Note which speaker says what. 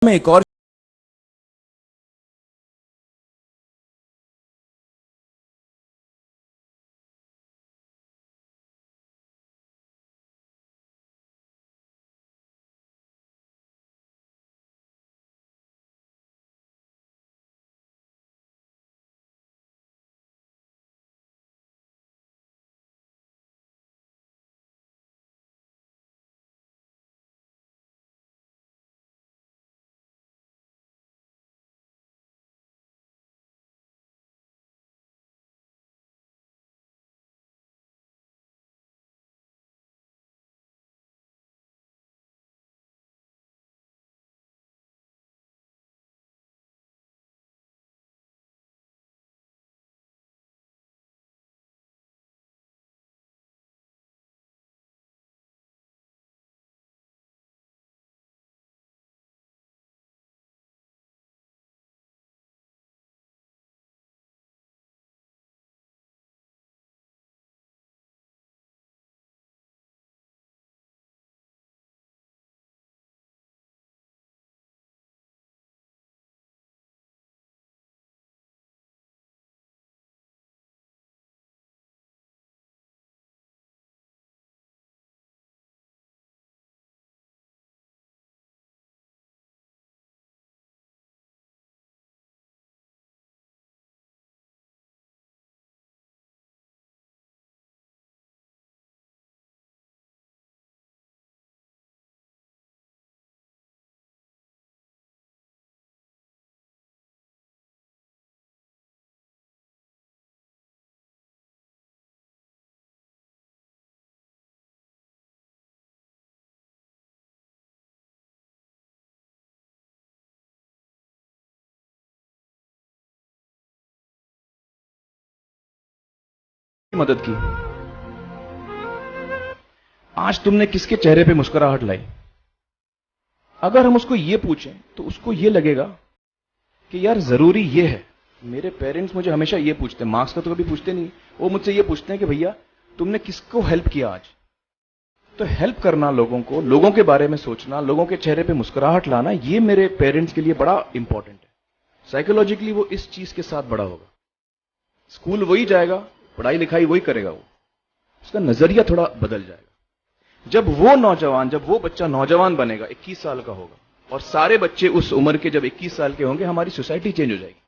Speaker 1: में एक और मदद की। आज तुमने किसके चेहरे पे मुस्कुराहट लाई? अगर हम उसको ये पूछें तो उसको ये लगेगा कि यार जरूरी ये है। मेरे पेरेंट्स मुझे हमेशा ये पूछते हैं, मार्क्स का तो कभी पूछते नहीं, वो मुझसे ये पूछते हैं कि भैया तुमने किसको हेल्प किया आज। तो हेल्प करना, लोगों को, लोगों के बारे में सोचना, लोगों के चेहरे पे मुस्कुराहट लाना, ये मेरे पेरेंट्स के लिए बड़ा इंपॉर्टेंट है। साइकोलॉजिकली वो इस चीज के साथ बड़ा होगा। स्कूल वही जाएगा, पढ़ाई लिखाई वही करेगा, वो उसका नजरिया थोड़ा बदल जाएगा। जब वो बच्चा नौजवान बनेगा, 21 साल का होगा, और सारे बच्चे उस उम्र के जब 21 साल के होंगे, हमारी सोसाइटी चेंज हो जाएगी।